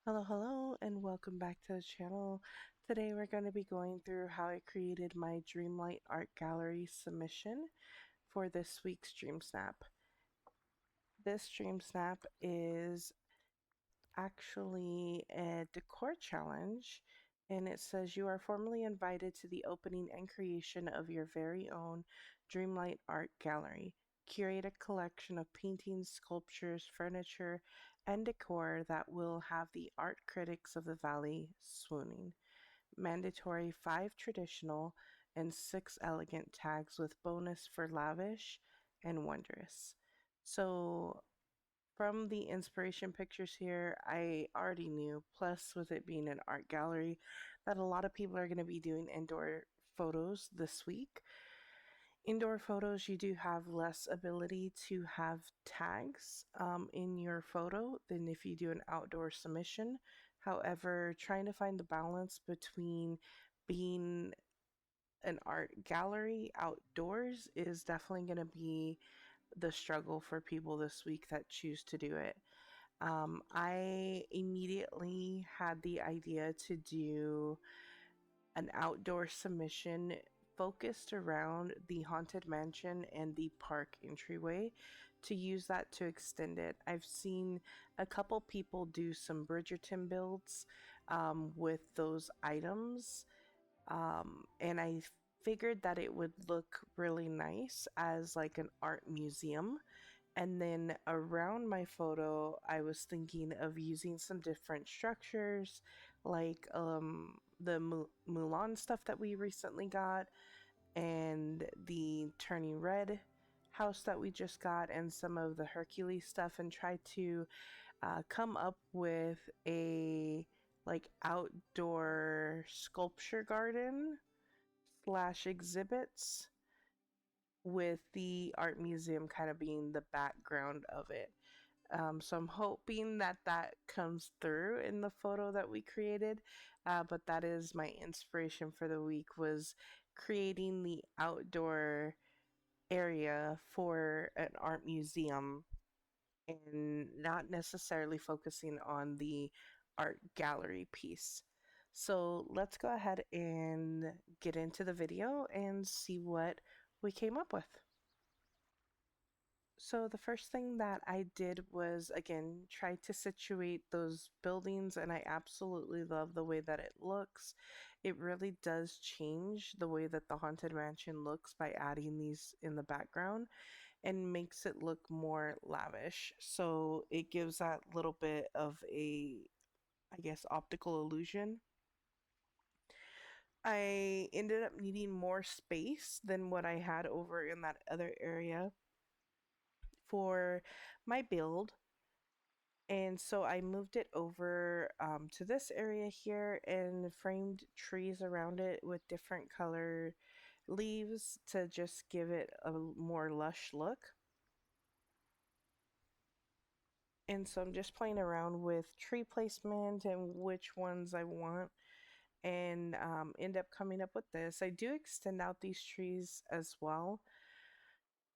Hello, and welcome back to the channel. Today we're going to be going through how I created my Dreamlight art gallery submission for this week's DreamSnap. This DreamSnap is actually a decor challenge, and it says you are formally invited to the opening and creation of your very own Dreamlight art gallery. Curate a collection of paintings, sculptures, furniture, and decor that will have the art critics of the valley swooning. Mandatory 5 traditional and 6 elegant tags with bonus for lavish and wondrous. So from the inspiration pictures here, I already knew, plus with it being an art gallery, that a lot of people are going to be doing indoor photos this week. Indoor photos, you do have less ability to have tags in your photo than if you do an outdoor submission. However, trying to find the balance between being an art gallery outdoors is definitely going to be the struggle for people this week that choose to do it. I immediately had the idea to do an outdoor submission focused around the haunted mansion and the park entryway to use that to extend it. I've seen a couple people do some Bridgerton builds with those items, and I figured that it would look really nice as like an art museum. And then around my photo, I was thinking of using some different structures, like the Mulan stuff that we recently got, and the Turning Red house that we just got, and some of the Hercules stuff, and try to come up with a like outdoor sculpture garden slash exhibits with the art museum kind of being the background of it. So I'm hoping that that comes through in the photo that we created. But that is my inspiration for the week, was creating the outdoor area for an art museum and not necessarily focusing on the art gallery piece. So let's go ahead and get into the video and see what we came up with. So the first thing that I did was, again, try to situate those buildings, and I absolutely love the way that it looks. It really does change the way that the Haunted Mansion looks by adding these in the background and makes it look more lavish. So it gives that little bit of a, I guess, optical illusion. I ended up needing more space than what I had over in that other area for my build. And so I moved it over to this area here and framed trees around it with different color leaves to just give it a more lush look. And so I'm just playing around with tree placement and which ones I want, and end up coming up with this. I do extend out these trees as well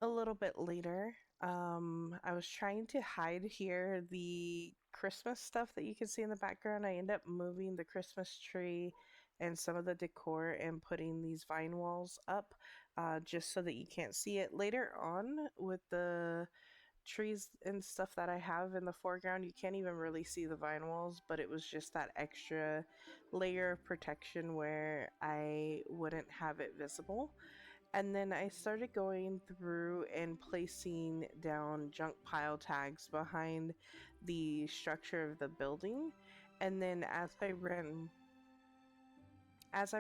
a little bit later. I was trying to hide here the Christmas stuff that you can see in the background. I end up moving the Christmas tree and some of the decor and putting these vine walls up just so that you can't see it. Later on, with the trees and stuff that I have in the foreground, you can't even really see the vine walls, but it was just that extra layer of protection where I wouldn't have it visible. And then I started going through and placing down junk pile tags behind the structure of the building. And then as I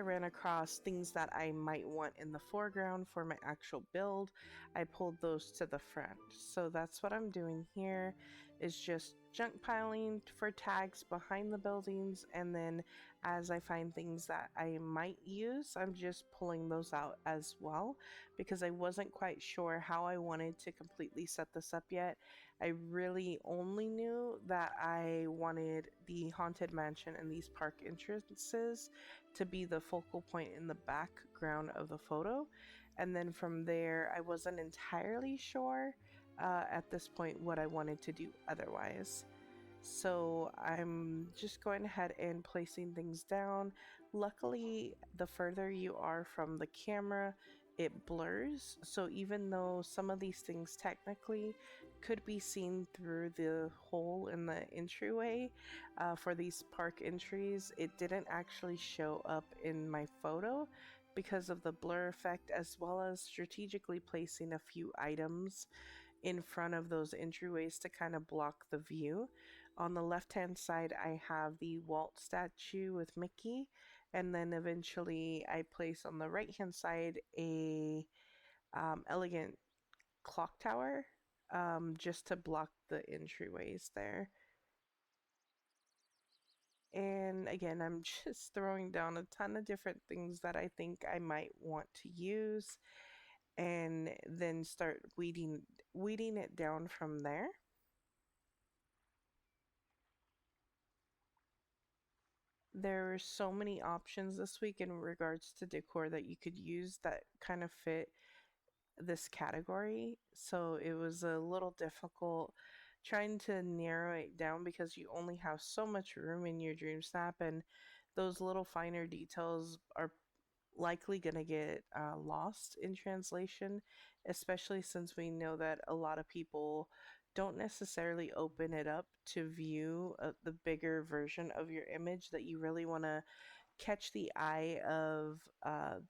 ran across things that I might want in the foreground for my actual build, I pulled those to the front. So that's what I'm doing here, is just junk piling for tags behind the buildings, and then as I find things that I might use, I'm just pulling those out as well, because I wasn't quite sure how I wanted to completely set this up yet. I really only knew that I wanted the Haunted Mansion and these park entrances to be the focal point in the background of the photo, and then from there I wasn't entirely sure at this point what I wanted to do otherwise. So I'm just going ahead and placing things down. Luckily, the further you are from the camera, it blurs. So even though some of these things technically could be seen through the hole in the entryway for these park entries, it didn't actually show up in my photo because of the blur effect, as well as strategically placing a few items in front of those entryways to kind of block the view. On the left hand side, I have the Walt statue with Mickey, and then eventually I place on the right hand side a elegant clock tower, just to block the entryways there. And again, I'm just throwing down a ton of different things that I think I might want to use, and then start weeding it down from there. There are so many options this week in regards to decor that you could use that kind of fit this category. So it was a little difficult trying to narrow it down because you only have so much room in your DreamSnap, and those little finer details are likely going to get lost in translation, especially since we know that a lot of people don't necessarily open it up to view the bigger version of your image that you really want to catch the eye of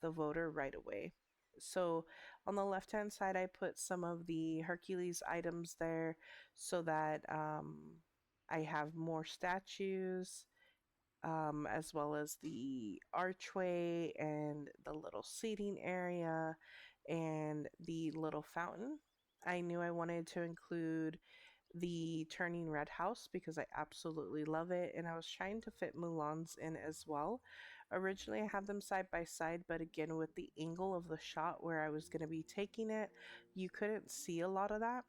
the voter right away. So on the left hand side, I put some of the Hercules items there so that I have more statues, as well as the archway and the little seating area and the little fountain. I knew I wanted to include the turning red house because I absolutely love it, and I was trying to fit Mulan's in as well. Originally, I had them side by side, but again, with the angle of the shot where I was going to be taking it, you couldn't see a lot of that.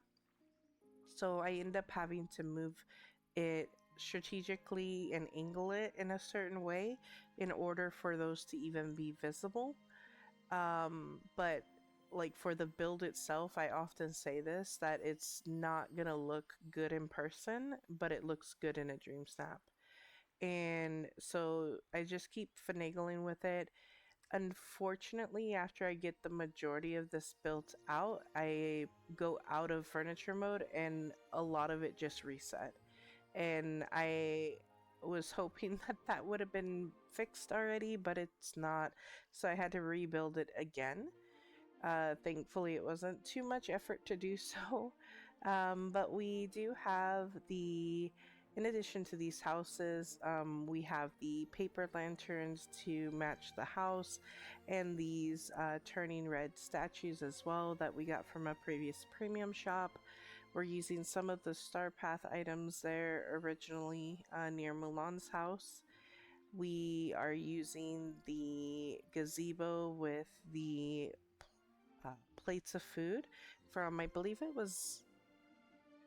So I ended up having to move it strategically and angle it in a certain way in order for those to even be visible. But like for the build itself, I often say this, that it's not gonna look good in person, but it looks good in a DreamSnap. And so I just keep finagling with it. Unfortunately, after I get the majority of this built out, I go out of furniture mode and a lot of it just reset. And I was hoping that that would have been fixed already, but it's not. So I had to rebuild it again. Thankfully, it wasn't too much effort to do so. But we do have in addition to these houses, we have the paper lanterns to match the house, and these turning red statues as well that we got from a previous premium shop. We're using some of the Star Path items there originally near Mulan's house. We are using the gazebo with the uh, plates of food from, I believe it was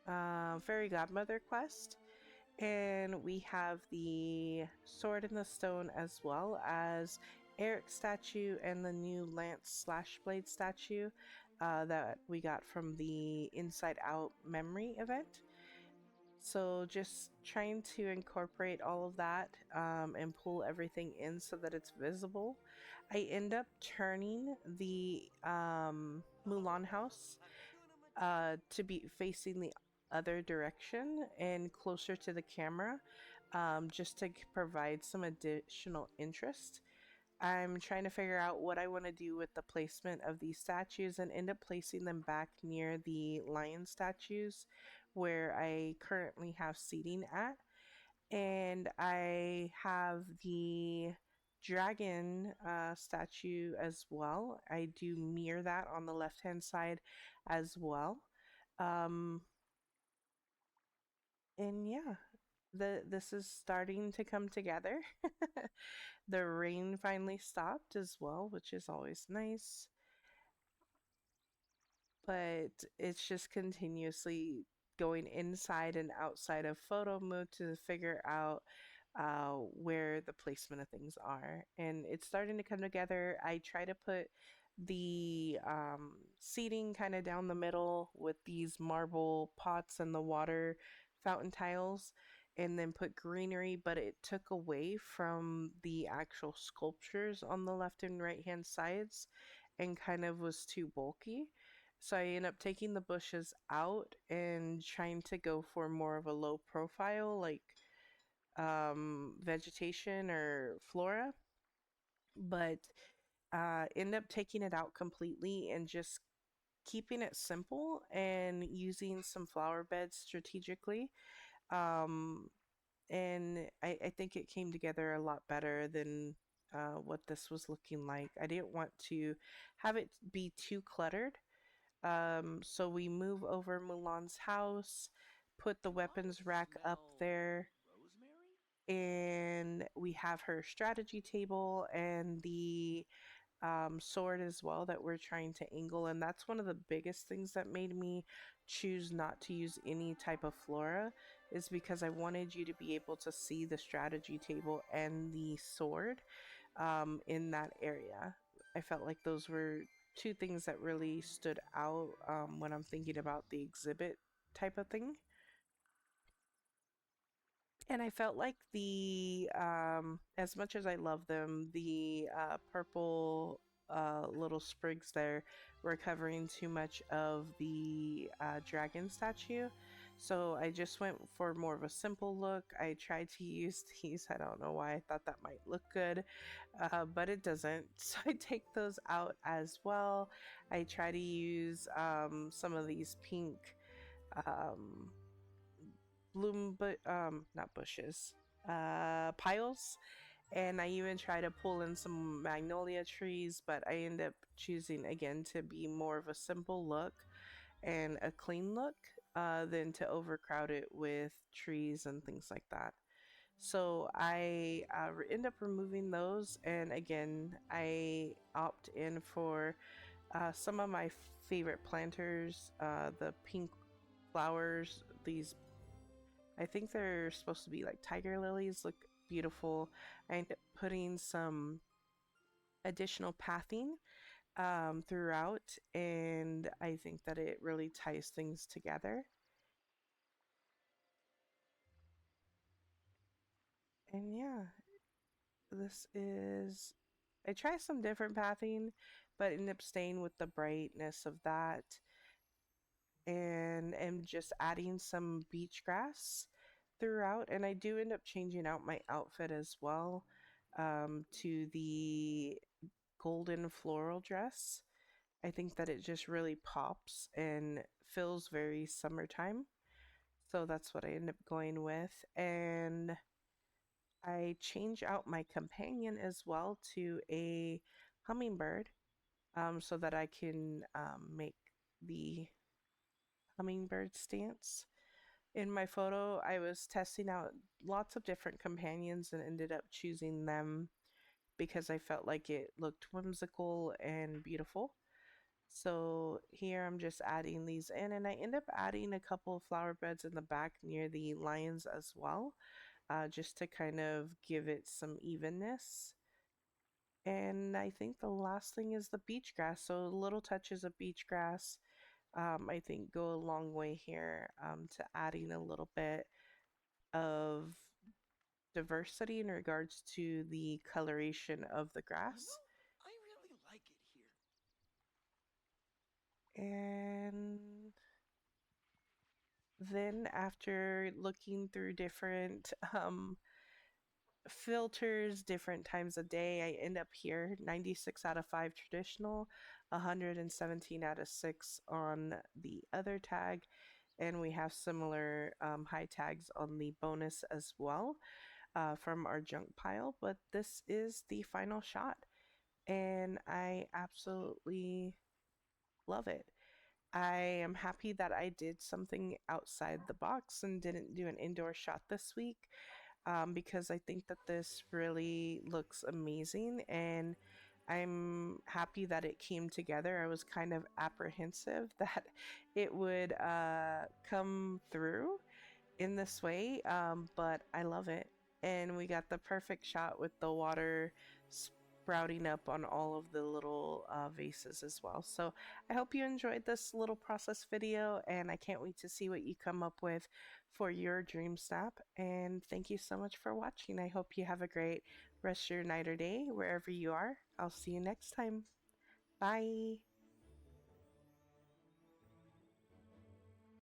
Fairy Godmother Quest. And we have the Sword in the Stone as well as Eric's statue and the new Lance Slashblade statue that we got from the Inside Out memory event. So just trying to incorporate all of that and pull everything in so that it's visible. I end up turning the Mulan house to be facing the other direction and closer to the camera, just to provide some additional interest. I'm trying to figure out what I want to do with the placement of these statues and end up placing them back near the lion statues where I currently have seating at. And I have the dragon statue as well. I do mirror that on the left hand side as well. Um, and yeah, this is starting to come together. The rain finally stopped as well, which is always nice. But it's just continuously going inside and outside of photo mode to figure out where the placement of things are. And it's starting to come together. I try to put the seating kind of down the middle with these marble pots and the water fountain tiles. and then put greenery, but it took away from the actual sculptures on the left and right hand sides and kind of was too bulky. So I ended up taking the bushes out and trying to go for more of a low profile, like vegetation or flora, but end up taking it out completely and just keeping it simple and using some flower beds strategically. Um, and I think it came together a lot better than what this was looking like. I didn't want to have it be too cluttered. So we move over Mulan's house, put the I weapons rack up smell there, rosemary? and we have her strategy table and the sword as well that we're trying to angle. And that's one of the biggest things that made me choose not to use any type of flora, is because I wanted you to be able to see the strategy table and the sword in that area. I felt like those were two things that really stood out when I'm thinking about the exhibit type of thing. And I felt like as much as I love them, the purple little sprigs there were covering too much of the dragon statue. So I just went for more of a simple look. I tried to use these. I don't know why I thought that might look good, but it doesn't. So I take those out as well. I try to use some of these pink um, bloom, but not bushes, piles. And I even try to pull in some magnolia trees, but I end up choosing again to be more of a simple look and a clean look than to overcrowd it with trees and things like that. So I end up removing those, and again, I opt in for some of my favorite planters, the pink flowers, these I think they're supposed to be like tiger lilies, look beautiful. I end up putting some additional pathing throughout, and I think that it really ties things together. And yeah, this is. I try some different pathing, but end up staying with the brightness of that, and am just adding some beach grass throughout. And I do end up changing out my outfit as well to the golden floral dress. I think that it just really pops and feels very summertime. So that's what I end up going with. And I change out my companion as well to a hummingbird so that I can make the hummingbird stance. In my photo, I was testing out lots of different companions and ended up choosing them because I felt like it looked whimsical and beautiful. So here I'm just adding these in, and I end up adding a couple of flower beds in the back near the lions as well, just to kind of give it some evenness. And I think the last thing is the beach grass. So little touches of beach grass, I think go a long way here to adding a little bit of diversity in regards to the coloration of the grass. I really like it here. And then after looking through different filters, different times of day, I end up here 96 out of 5 traditional, 117 out of 6 on the other tag, and we have similar high tags on the bonus as well from our junk pile. But this is the final shot, and I absolutely love it. I am happy that I did something outside the box and didn't do an indoor shot this week because I think that this really looks amazing, and I'm happy that it came together. I was kind of apprehensive that it would come through in this way, but I love it. And we got the perfect shot with the water sprouting up on all of the little vases as well. So I hope you enjoyed this little process video, and I can't wait to see what you come up with for your dream snap. And thank you so much for watching. I hope you have a great rest of your night or day wherever you are. I'll see you next time. Bye.